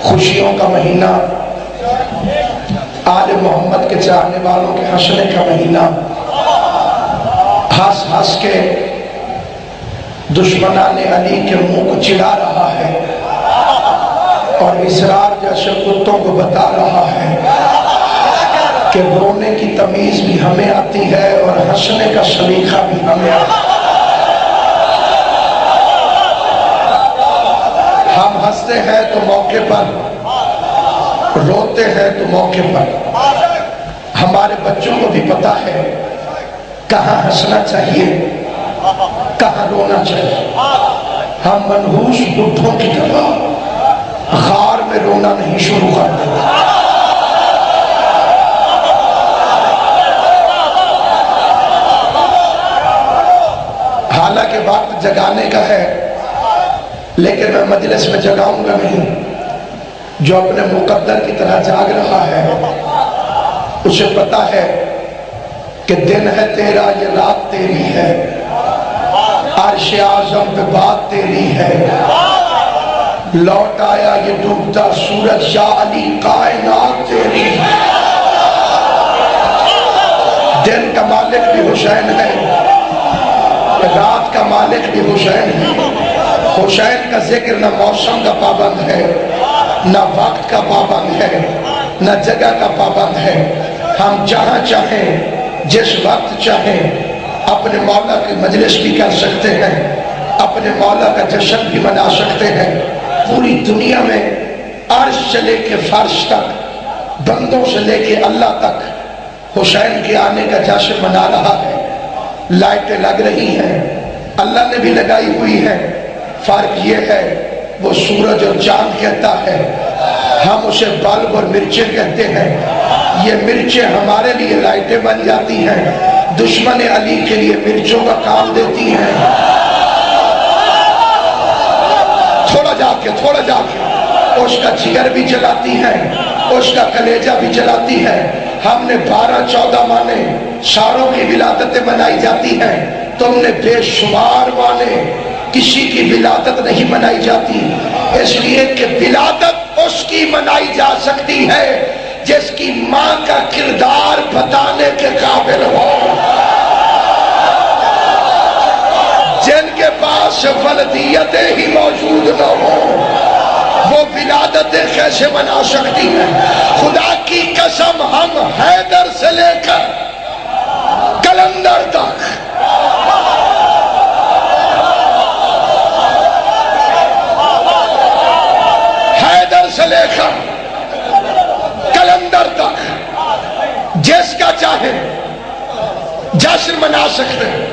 خوشیوں کا مہینہ، آل محمد کے چاہنے والوں کے ہنسنے کا مہینہ، ہنس ہنس کے دشمنان علی کے منہ کو چڑھا رہا ہے اور اسرار جیسے کتوں کو بتا رہا ہے کہ رونے کی تمیز بھی ہمیں آتی ہے اور ہنسنے کا سلیقہ بھی ہمیں آتا ہے۔ ہم ہنستے ہیں تو موقع پر، روتے ہیں تو موقع پر۔ ہمارے بچوں کو بھی پتا ہے کہاں ہنسنا چاہیے، کہاں رونا چاہیے۔ ہم منحوس بڈھوں کی طرح غار میں رونا نہیں شروع کر دیتے۔ حالانکہ وقت جگانے کا ہے، لیکن میں مجلس میں جگاؤں گا نہیں۔ جو اپنے مقدر کی طرح جاگ رہا ہے اسے پتا ہے کہ دن ہے تیرا، یہ رات تیری ہے، عرش اعظم پہ بات تیری ہے، لوٹ آیا یہ ڈوبتا سورج، یا علی کائنات تیری ہے۔ دن کا مالک بھی حسین ہے، رات کا مالک بھی حسین ہے۔ حسین کا ذکر نہ موسم کا پابند ہے، نہ وقت کا پابند ہے، نہ جگہ کا پابند ہے۔ ہم جہاں چاہیں، جس وقت چاہیں، اپنے مولا کی مجلس بھی کر سکتے ہیں، اپنے مولا کا جشن بھی منا سکتے ہیں۔ پوری دنیا میں عرش سے لے کے فرش تک، بندوں سے لے کے اللہ تک حسین کے آنے کا جشن منا رہا ہے۔ لائٹیں لگ رہی ہیں، اللہ نے بھی لگائی ہوئی ہیں، فرق یہ ہے وہ سورج اور چاند کہتا ہے، ہم اسے بلب اور مرچیں کہتے ہیں۔ یہ مرچیں ہمارے لیے لائٹیں بن جاتی ہیں، دشمن علی کے لیے مرچوں کا کام دیتی ہیں۔ تھوڑا جا کے اس کا جگر بھی جلاتی ہیں، اس کا کلیجہ بھی جلاتی ہے۔ ہم نے 12-14 مانے ساروں کی ولادتیں منائی جاتی ہیں، تم نے بے شمار مانے کسی کی ولادت نہیں منائی جاتی، اس لیے کہ ولادت اس کی منائی جا سکتی ہے جس کی ماں کا کردار بتانے کے قابل ہو۔ جن کے پاس ولدیتیں ہی موجود نہ ہو وہ ولادتیں کیسے منا سکتی ہیں؟ خدا کی قسم ہم حیدر سے لے کر کلندر تک، حیدر سے لے کر کلندر تک جس کا چاہے جشن منا سکتے ہیں۔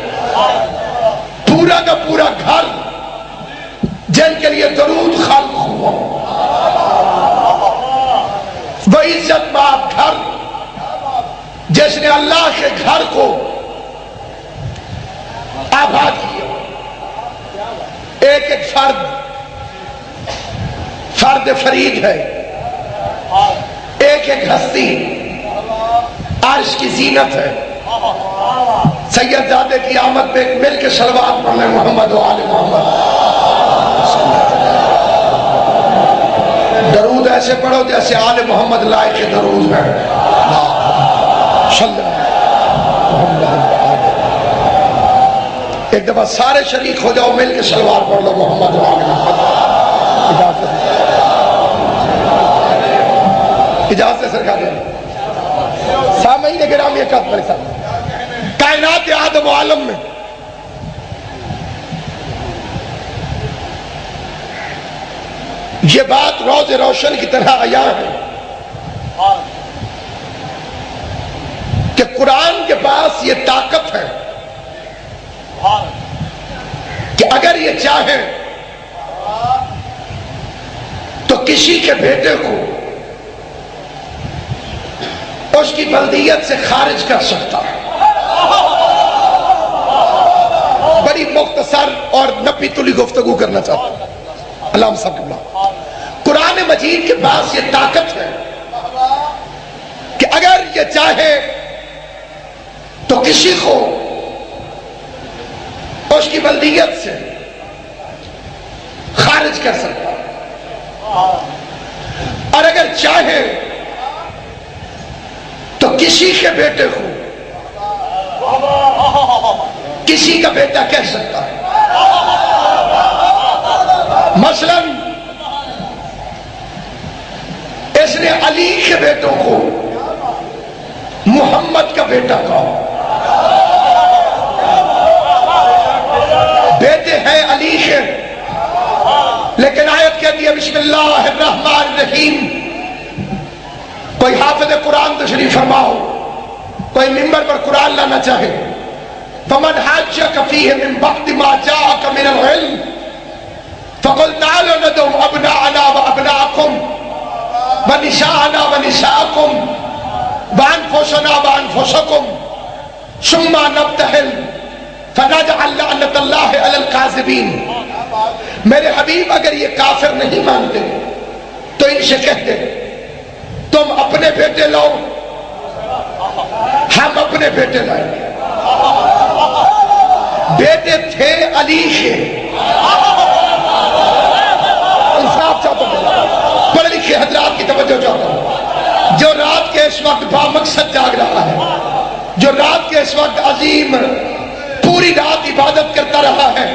پورا کا پورا گھر جن کے لیے درود خلق ہوا، وہ عزت مآب گھر جس نے اللہ کے گھر کو آباد کیا۔ ایک ایک فرد فرید ہے، ایک ایک ہستی عرش کی زینت ہے۔ سید زادے کی آمد پہ مل کے صلوات پڑھیں محمد و آل محمد۔ درود ایسے پڑھو جیسے آل محمد لائق کے درود ہیں۔ ایک دفعہ سارے شریک ہو جاؤ، مل کے صلوات پڑھ لو محمد و آل محمد۔ اجازت سرکار سامعین گرامی اکات پر کائنات آدم و عالم میں یہ بات روز روشن کی طرح عیاں ہے کہ قرآن کے پاس یہ طاقت ہے کہ اگر یہ چاہے تو کسی کے بیٹے کو اس کی بلدیت سے خارج کر سکتا ہے۔ بڑی مختصر اور نپی تلی گفتگو کرنا چاہتا ہوں۔ علامہ صاحب قبلہ، قرآن مجید کے پاس یہ طاقت ہے کہ اگر یہ چاہے تو کسی کو اس کی بلدیت سے خارج کر سکتا ہے۔ چاہے تو کسی کے بیٹے کو کسی کا بیٹا کہہ سکتا ہے. مثلا اس نے علی کے بیٹوں کو محمد کا بیٹا کہا. بیٹے ہیں علی کے، لیکن آیت کہتی ہے بسم اللہ الرحمن الرحیم. کوئی حافظ قرآن تشریف فرماؤ، کوئی منبر پر قرآن لانا چاہے، فمن حاجک فیہ من بعد ما جاءک من العلم فقل تعالوا ندعو ابناءنا وابناءکم ونساءنا ونساءکم وانفسنا وانفسکم ثم نبتہل فنجعل لعنۃ اللہ علی الکاذبین. میرے حبیب اگر یہ کافر نہیں مانتے تو ان سے کہتے تم اپنے بیٹے لاؤ، ہم اپنے بیٹے لائیں گے. بیٹے تھے علی کے. انصاف چاہتا ہوں، پڑھے لکھے حضرات کی توجہ چاہتا ہوں. جو رات کے اس وقت با مقصد جاگ رہا ہے، جو رات کے اس وقت عظیم پوری رات عبادت کرتا رہا ہے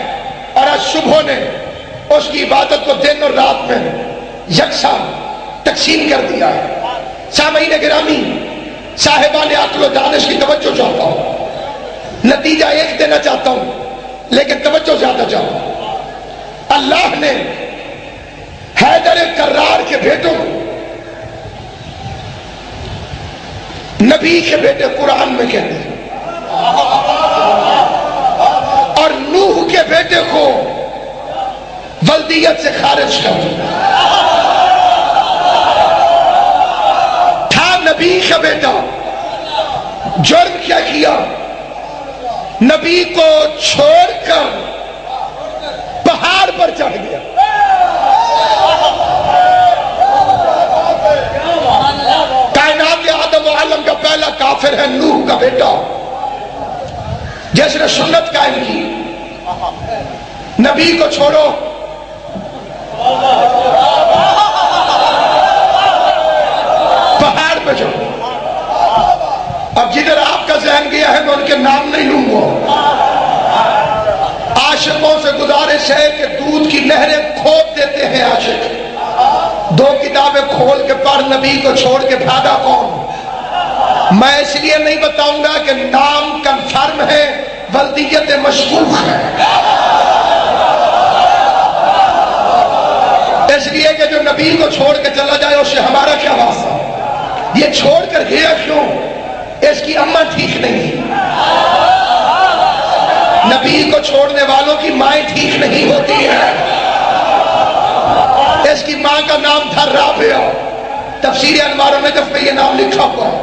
اور آج صبح نے اس کی عبادت کو دن اور رات میں یکساں تقسیم کر دیا ہے. سامعین گرامی، صاحبان عقل و دانش کی توجہ چاہتا ہوں. نتیجہ ایک دینا چاہتا ہوں لیکن توجہ زیادہ چاہتا ہوں. اللہ نے حیدر کرار کے بیٹوں نبی کے بیٹے قرآن میں کہتے ہیں، اور نوح کے بیٹے کو ولدیت سے خارج کر دیا. تھا نبی کا بیٹا، جرم کیا کیا؟ نبی کو چھوڑ کر پہاڑ پر چڑھ گیا. کائنات آدم و عالم کا پہلا کافر ہے نوح کا بیٹا، جس نے سنت قائم کی. نبی کو چھوڑو، پہاڑ پہ چڑھو. اب جدھر آپ کا ذہن گیا ہے میں ان کے نام نہیں لوں گا. عاشقوں سے گزارش ہے کہ دودھ کی نہریں کھود دیتے ہیں عاشق. دو کتابیں کھول کے پڑھ، نبی کو چھوڑ کے بھاگا کون؟ میں اس لیے نہیں بتاؤں گا کہ نام کنفرم ہے، ولدیت مشکوک ہے. اس لیے کہ جو نبی کو چھوڑ کے چلا جائے اس سے ہمارا کیا واسطہ؟ یہ چھوڑ کر گیا کیوں؟ اس کی اماں ٹھیک نہیں. نبی کو چھوڑنے والوں کی مائیں ٹھیک نہیں ہوتی ہیں. اس کی ماں کا نام تھا رابعہ. تفسیر انوار النجف میں یہ نام لکھا ہوا ہے.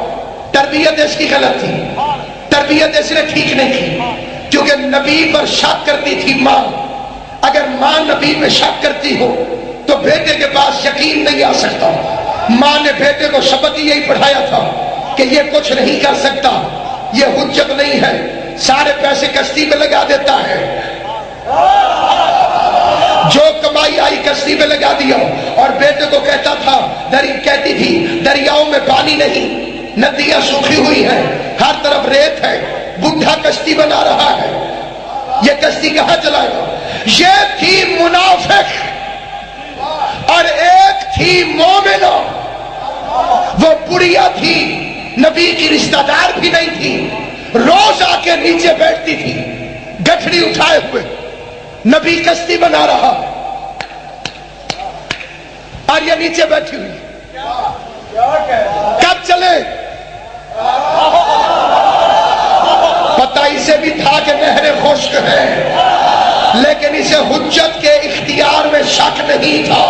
تربیت اس کی غلط تھی، تربیت اس نے ٹھیک نہیں کی، کیونکہ نبی پر شک کرتی تھی ماں. اگر ماں نبی پہ شک کرتی ہو تو بیٹے کے پاس یقین نہیں آ سکتا. ماں نے بیٹے کو سبق یہی پڑھایا تھا کہ یہ کچھ نہیں کر سکتا، یہ حجت نہیں ہے، سارے پیسے کشتی میں لگا دیتا ہے. جو کمائی آئی کشتی میں لگا دیا. اور بیٹے کو کہتا تھا، کہتی تھی دریاؤں میں پانی نہیں، ندیاں سوکھی ہوئی ہیں، ہر طرف ریت ہے، بڈھا کشتی بنا رہا ہے، یہ کشتی کہاں چلائے گا؟ یہ تھی منافق اور ایک تھی مومنہ. وہ بڑھیا تھی، نبی کی رشتہ دار بھی نہیں تھی، روز آ کے نیچے بیٹھتی تھی گٹھڑی اٹھائے ہوئے. نبی کشتی بنا رہا اور یہ نیچے بیٹھی ہوئی. کب چلے؟ پتہ اسے بھی تھا کہ نہریں خشک ہیں، لیکن اسے حجت کے اختیار میں شک نہیں تھا.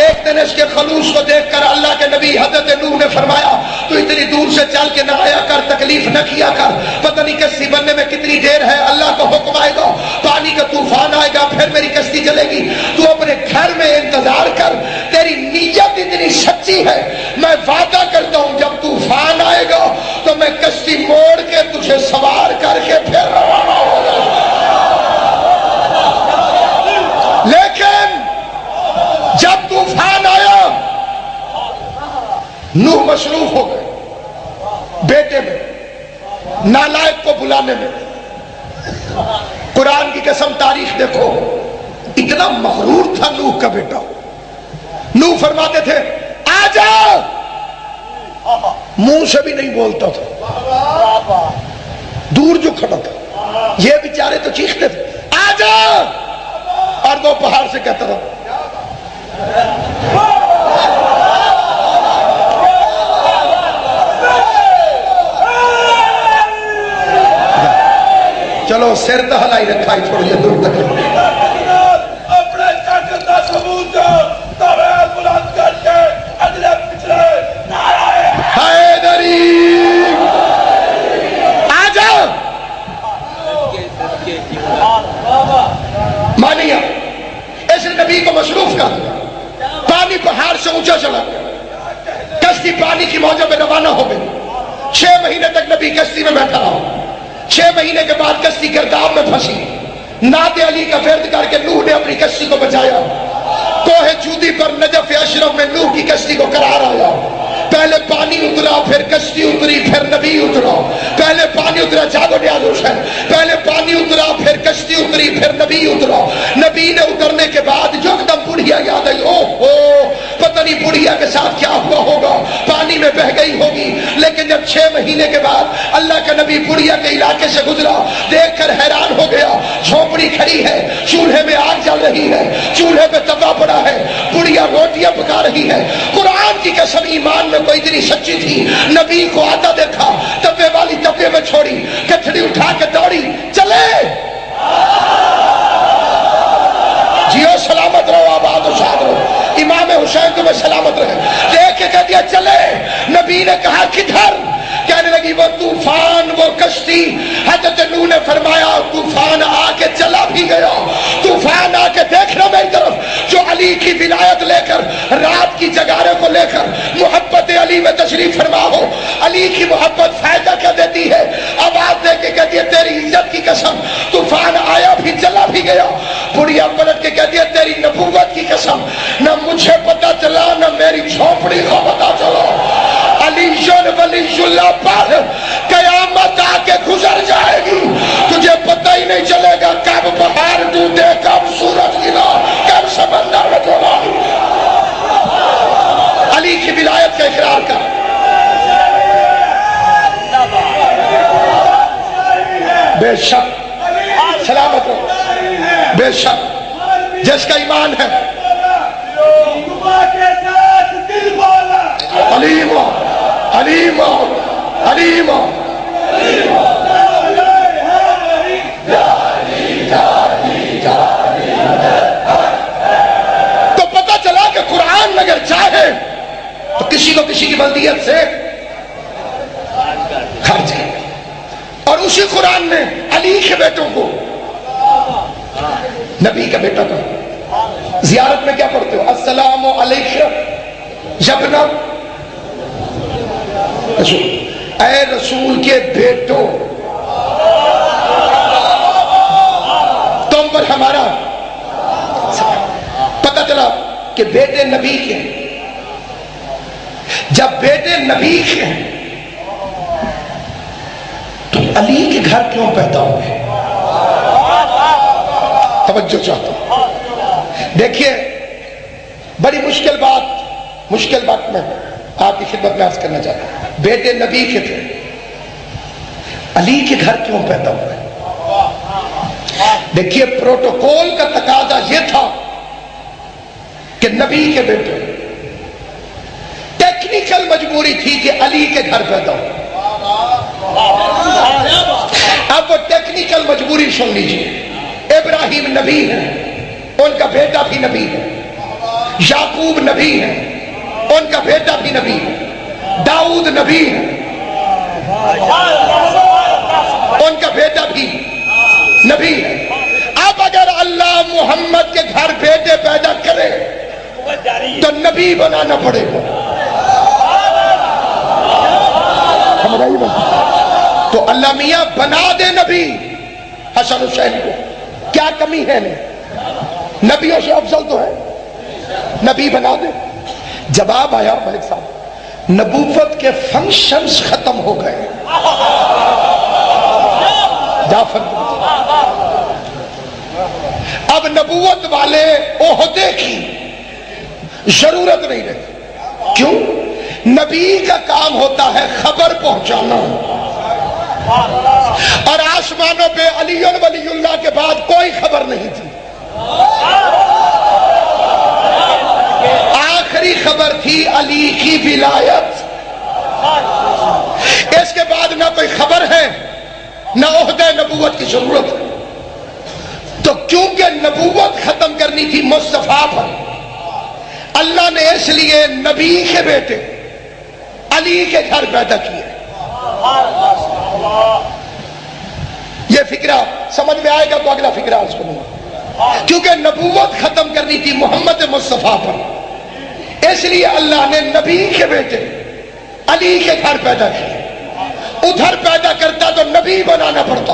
ایک دن اس کے خلوص کو دیکھ کر اللہ کے نبی حضرت نوح نے فرمایا تو اتنی دور سے چل کے نہ آیا کر، تکلیف نہ کیا کر، پتہ نہیں کشتی بننے میں کتنی دیر ہے، اللہ کا حکم آئے گا، پانی کا طوفان آئے گا، پھر میری کشتی چلے گی. تو اپنے گھر میں انتظار کر، تیری نیت اتنی سچی ہے، میں وعدہ کرتا ہوں جب طوفان آئے گا تو میں کشتی موڑ کے تجھے سوار کر کے پھر روانہ ہو جاؤں گا. لیکن جب طوفان آیا نوح مصروف ہو گئے بیٹے میں، نالائق کو بلانے میں۔ قرآن کی قسم تاریخ دیکھو، اتنا مغرور تھا نوح کا بیٹا۔ نوح فرماتے تھے آ جا، منہ سے بھی نہیں بولتا تھا، دور جو کھڑا تھا، یہ بیچارے تو چیختے تھے آ جا، اور وہ پہاڑ سے کہتا تھا چلو سر تو ہلائی رکھا ہی تھوڑی دور تک۔ اپنے طاقت کا ثبوت توحید بلند کر کے اگلے پچھلے نعرہ حیدری آ جا، مانیا اس نبی کو مصروف کر دیا۔ پانی پہاڑ سے اونچا چلا، کشتی پانی کی موجوں میں روانہ ہو گئی۔ 6 مہینے تک نبی کشتی میں بیٹھا رہا۔ 6 مہینے کے بعد کشتی گرداب میں پھنسی۔ نعت علی کا ورد کر کے نوح نے اپنی کشتی کو بچایا۔ کوہ جودی پر نجف اشرف میں نوح کی کشتی کو قرار آیا۔ پہلے پانی اترا، پھر کشتی اتری، پھر نبی اترا۔ پہلے پانی اترا، جاگو نیاز حسین، پہلے پانی اترا، پھر کشتی اتری، پھر نبی اترا۔ نبی نے اترنے کے بعد جو قدم بڑھیا یاد آئی، اوہ ہو پتہ نہیں بڑھیا کے ساتھ کیا ہوا ہوگا، پانی میں بہ گئی ہوگی۔ لیکن جب 6 مہینے کے بعد اللہ کا نبی بڑھیا کے علاقے سے گزرا، دیکھ کر حیران ہو گیا۔ جھونپڑی کھڑی ہے، چولہے میں آگ جل رہی ہے، چولہے پہ توا پڑا ہے، بڑھیا روٹیاں پکا رہی ہے۔ قرآن کی قسم ایمان میں کوئی اتنی سچی تھی، نبی کو آتا دیکھا، تبے والی تبے میں چھوڑی، کٹھڑی اٹھا کے دوڑی، چلے جیو سلامت رہو، آباد و شاد رہو، امام حسین تمہیں سلامت رہے۔ دیکھ کے کہہ دیا چلے۔ نبی نے کہا کدھر؟ کہنے لگی وہ طوفان، وہ کشتی۔ حضرت نوح نے فرمایا طوفان آ کے چلا بھی گیا، طوفان آ کے دیکھنا میری طرف، جو علی کی ولایت لے کر، رات کی جگارے کو لے کر محبت علی میں تشریف فرما ہو۔ علی کی محبت فائدہ کیا دیتی ہے؟ آواز دے کے کہتی ہے تیری عزت کی قسم، طوفان آیا بھی چلا بھی گیا۔ بڑھیا پلٹ کے کہتی ہے تیری نبوت کی قسم، نہ مجھے پتا چلا نہ میری جھونپڑی کو پتا چلا۔ علی ولی اللہ پر قیامت آ کے گزر جائے گی، تجھے پتہ ہی نہیں چلے گا کب پہاڑ ٹوٹے، کب سورج گرا، کب سمندر میں ڈوبا۔ علی کی ولایت کا اقرار کر۔ بے شک سلامت ہو، بے شک جس کا ایمان ہے علیم علیم علیم۔ تو پتہ چلا کہ قرآن اگر چاہے تو کسی کو کسی کی بلدیت سے خرچ کرے، اور اسی قرآن نے علی کے بیٹوں کو، نبی کا بیٹا کہا۔ زیارت میں کیا پڑھتے ہو؟ السلام علیکم جبنا، اے رسول کے بیٹوں، تم پر ہمارا پتہ چلا کہ بیٹے نبی کے، جب بیٹے نبی کے تو علی کے گھر کیوں پیدا ہوئے؟ توجہ چاہتا ہوں، دیکھیے بڑی مشکل بات میں آپ کی خدمت میں عرض کرنا چاہتا ہوں۔ بیٹے نبی کے تھے، علی کے گھر کیوں پیدا ہوئے؟ دیکھیے پروٹوکول کا تقاضا یہ تھا کہ نبی کے بیٹے، ٹیکنیکل مجبوری تھی کہ علی کے گھر پیدا ہو۔ اب وہ ٹیکنیکل مجبوری سن لیجیے۔ ابراہیم نبی ہے، ان کا بیٹا بھی نبی ہے۔ یعقوب نبی ہے، ان کا بیٹا بھی نبی ہے۔ داؤد نبی ہے، ان کا بیٹا بھی نبی ہے۔ اب اگر اللہ محمد کے گھر بیٹے پیدا کرے تو نبی بنانا پڑے گا۔ تو اللہ میاں بنا دے نبی حسن حسین کو، کیا کمی ہے انہیں؟ نبیوں سے افضل تو ہے، نبی بنا دے۔ جواب آیا ملک صاحب، نبوت کے فنکشنز ختم ہو گئے. جعفر اب نبوت والے عہدے کی ضرورت نہیں رہی. کیوں؟ نبی کا کام ہوتا ہے خبر پہنچانا، اور آسمانوں پہ علی ولی اللہ کے بعد کوئی خبر نہیں تھی. آخری خبر تھی علی کی ولایت. اس کے بعد نہ کوئی خبر ہے نہ عہدہ نبوت کی ضرورت ہے. تو کیونکہ نبوت ختم کرنی تھی مصطفیٰ پر، اللہ نے اس لیے نبی کے بیٹے علی کے گھر پیدا کیے. یہ فکرہ سمجھ میں آئے گا تو اگلا فکرہ اس کو نہیں. کیونکہ نبوت ختم کرنی تھی محمد مصطفیٰ پر، اس لیے اللہ نے نبی کے بیٹے علی کے گھر پیدا کیے. ادھر پیدا کرتا تو نبی بنانا پڑتا.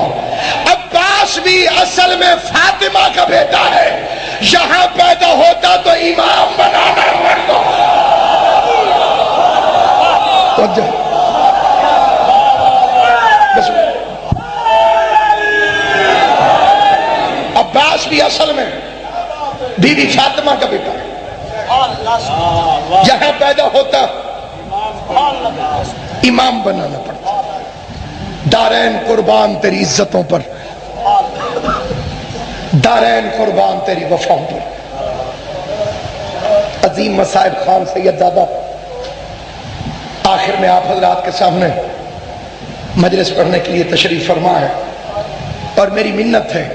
عباس بھی اصل میں فاطمہ کا بیٹا ہے، یہاں پیدا ہوتا تو امام بنانا پڑتا. عباس بھی اصل میں بی بی فاطمہ کا بیٹا ہے، یہاں پیدا ہوتا امام بنانا پڑتا. دارین قربان تیری عزتوں پر، دارین قربان تیری وفاؤں پر. عظیم مصائب خان سید زادہ آخر میں آپ حضرات کے سامنے مجلس پڑھنے کے لیے تشریف فرما ہے، اور میری منت ہے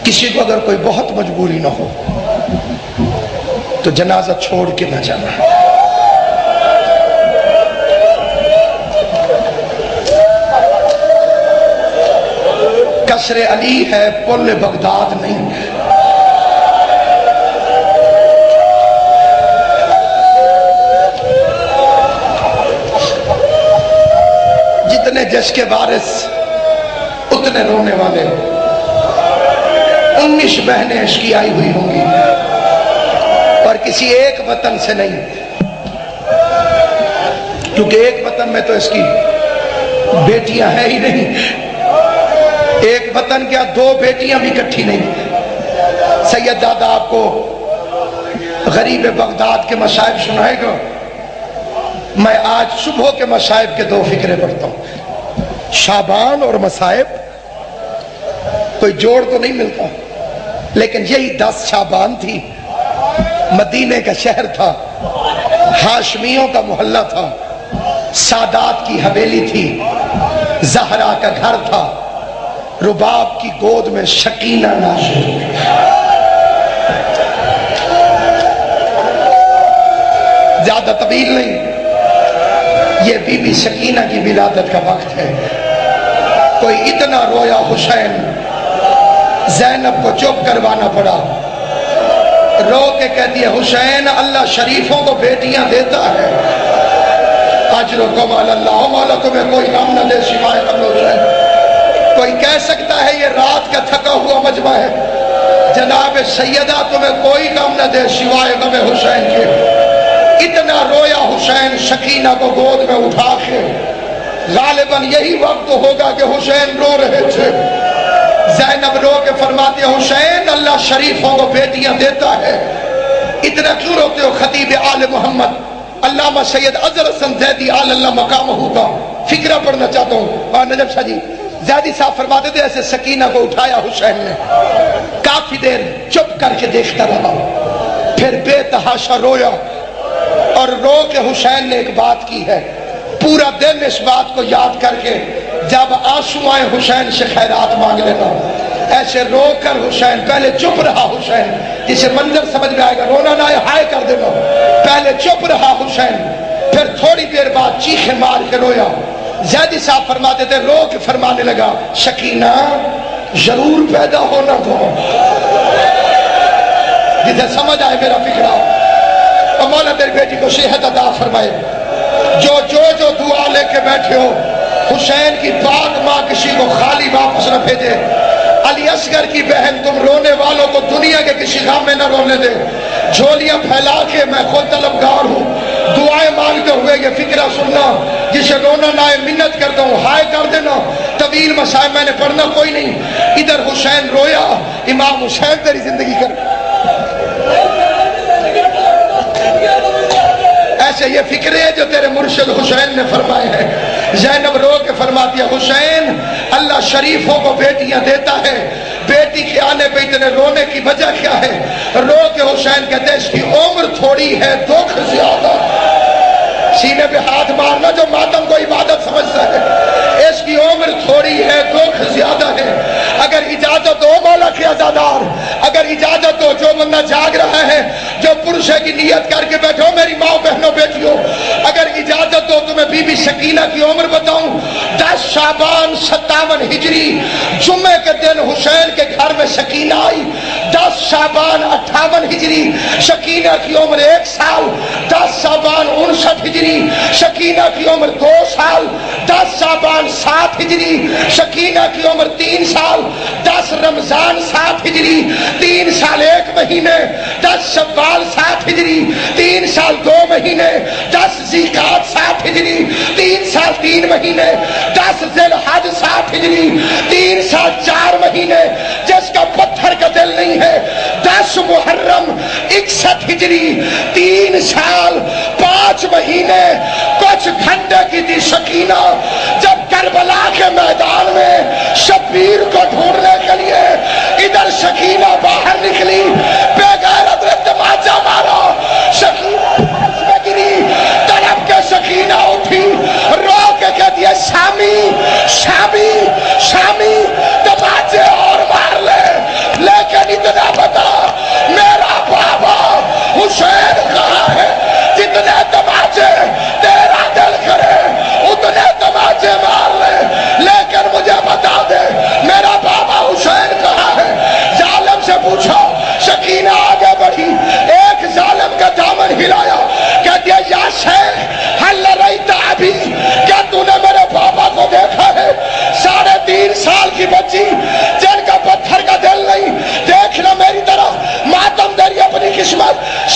کسی کو اگر کوئی بہت مجبوری نہ ہو تو جنازہ چھوڑ کے نہ جانا. قصر علی ہے، پل بغداد نہیں. جتنے جس کے وارث اتنے رونے والے. 19 بہنیں اس کی آئی ہوئی ہوں گی، اور کسی ایک وطن سے نہیں، کیونکہ ایک وطن میں تو اس کی بیٹیاں ہیں ہی نہیں. ایک وطن کیا 2 بیٹیاں بھی اکٹھی نہیں. سید زادہ آپ کو غریب بغداد کے مصائب سنائے گا. میں آج صبح کے مصائب کے 2 فکرے پڑھتا ہوں. شعبان اور مصائب کوئی جوڑ تو نہیں ملتا، لیکن یہی 10 شعبان تھی. مدینے کا شہر تھا، ہاشمیوں کا محلہ تھا، سادات کی حویلی تھی، زہرا کا گھر تھا، رباب کی گود میں سکینہ نازل. زیادہ طویل نہیں، یہ بی بی سکینہ کی ولادت کا وقت ہے. کوئی اتنا رویا حسین، زینب کو چپ کروانا پڑا. رو کے کہتی ہے حسین اللہ شریفوں کو بیٹیاں دیتا ہے. اجرکم علی اللہ، مولا تمہیں کوئی غم نہ دے سوائے غم حسین. کوئی کہہ سکتا ہے یہ رات کا تھکا ہوا مجمع ہے، جناب سیدہ تمہیں کوئی غم نہ دے سوائے غم حسین کے. اتنا رویا حسین سکینہ کو گود میں اٹھا کے. غالباً یہی وقت ہوگا کہ حسین رو رہے تھے. زینب رو کے فرماتے ہیں حسین اللہ شریفوں کو بیٹیاں دیتا ہے. اتنا کیوں روتے ہو؟ خطیب آل محمد علامہ سید اظہر حسن زیدی آل اللہ مقامہ کا فکرہ پڑھنا چاہتا ہوں. اور نجف شاہ جی زیدی صاحب فرماتے تھے ایسے سکینہ کو اٹھایا حسین نے، کافی دیر چپ کر کے دیکھتا رہا، پھر بے تحاشا رویا. اور رو کے حسین نے ایک بات کی ہے، پورا دن اس بات کو یاد کر کے جب آنسو آئے حسین سے خیرات مانگ لینا. ایسے رو کر حسین پہلے چپ رہا. حسین جسے منظر سمجھ میں آئے گا، رونا نہ آئے ہائے کر دینا. پہلے چپ رہا حسین، پھر تھوڑی دیر بعد چیخیں مار کے رویا. زیدی صاحب فرماتے تھے رو کے فرمانے لگا سکینہ ضرور پیدا ہونا تو. جسے سمجھ آئے میرا فکرہ، اور مولا تیری بیٹی کو صحت عطا فرمائے. جو دعا لے کے بیٹھے ہو، حسین کی پاک ماں کسی کو خالی واپس نہ بھیجے. علی اصغر کی بہن تم رونے والوں کو دنیا کے کسی غم میں نہ رونے دے. جھولیاں پھیلا کے میں خود طلبگار ہوں، دعائیں مانگتے ہوئے یہ فکرہ سننا، جسے رونا نہ ہے منت کر دوں، ہائے کر دینا، طویل مسائل میں نے پڑھنا کوئی نہیں۔ ادھر حسین رویا، امام حسین تیری زندگی کر، ایسے یہ فکرے جو تیرے مرشد حسین نے فرمائے ہیں۔ زینب رو کے فرماتی ہے حسین اللہ شریفوں کو بیٹیاں دیتا ہے، بیٹی کے آنے پہ اتنے رونے کی وجہ کیا ہے؟ رو کے حسین کہتے ہیں اس کی عمر تھوڑی ہے دکھ زیادہ۔ سینے پہ ہاتھ مارنا جو ماتم کو عبادت سمجھتا ہے، اس کی عمر تھوڑی ہے دکھ زیادہ ہے۔ اگر اجازت ہو مولا کے عزادار، اگر اجازت ہو جو بندہ جاگ رہا ہے، جو پرشے کی نیت کر کے بیٹھو میری ماں بہنوں بیٹیوں، اگر اجازت ہو تمہیں بی بی سکینہ کی عمر بتاؤں، 10 شعبان 57 ہجری جمعے کے دن حسین کے گھر میں سکینہ آئی۔ 10 شعبان 58 ہجری سکینہ کی عمر 1 سال، 10 شعبان 59 ہجری سکینہ کی عمر 2 سال، 10 شعبان 7 ہجری سکینہ کی عمر 3 سال، 10 رمضان 7 ہجری 3 سال 1 مہینے، 10 شوال 7 ہجری 3 سال 2 مہینے، 10 ذیقعد 7 ہجری 3 سال 3 مہینے، 10 ذی الحج 7 ہجری 3 سال 4 مہینے۔ جس کا پتھر کا دل نہیں ہے 10 محرم 61 ہجری 3 سال 5 مہینے کچھ گھنٹے کی تھی سکینہ جب کربلا کے میدان میں شبیر کو ڈھونڈنے کے لیے ادھر سکینہ باہر نکلی، بے غیرت نے تماچا مارا، سکینہ میں گری، طرف کے سکینہ اٹھی رو کے کہتی ہے شامی شامی شامی تماچے اور مار لے، لیکن اتنا بتا میرا بابا حسین کہاں ہے؟ جتنے تماچے تیرا دل کرے اتنے تماچے مار لے، لیکن مجھے بتا دے میرا بابا حسین کہاں ہے؟ ظالم سے پوچھا، سکینہ آگے بڑھی، ایک ظالم کا دامن ہلایا، کہتی ہے یا شیخ حل رہیتا ابھی، کیا تو نے میرے بابا کو دیکھا ہے؟ 3.5 سال کی بچی جن کا پتھر کا دل نہیں، دیکھنا میری طرف، ماتم تیری اپنی قسمت،